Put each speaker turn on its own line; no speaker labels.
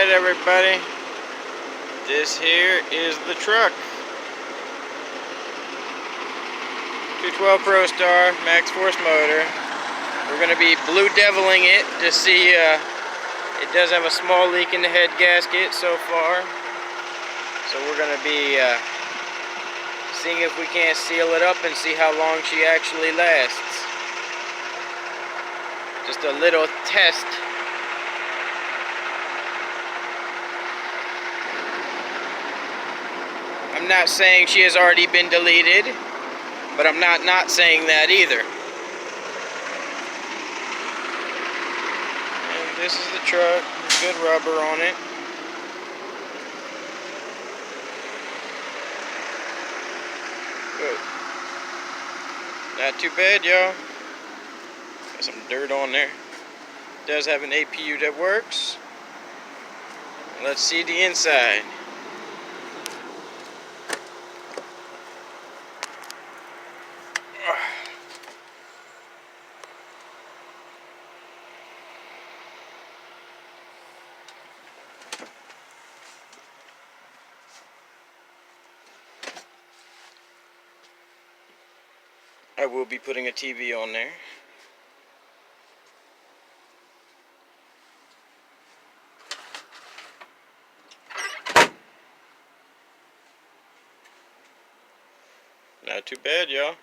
Alright everybody, this here is the truck. 212 prostar max force motor. We're going to be blue deviling it to see. It does have a small leak in the head gasket so far, so we're going to be seeing if we can't seal it up and see how long she actually lasts. Just a little test. I'm not saying she has already been deleted, but I'm not saying that either. And this is the truck. Good rubber on it. Good. Not too bad, y'all. Got some dirt on there. It does have an APU that works. Let's see the inside. I will be putting a TV on there. Not too bad, y'all.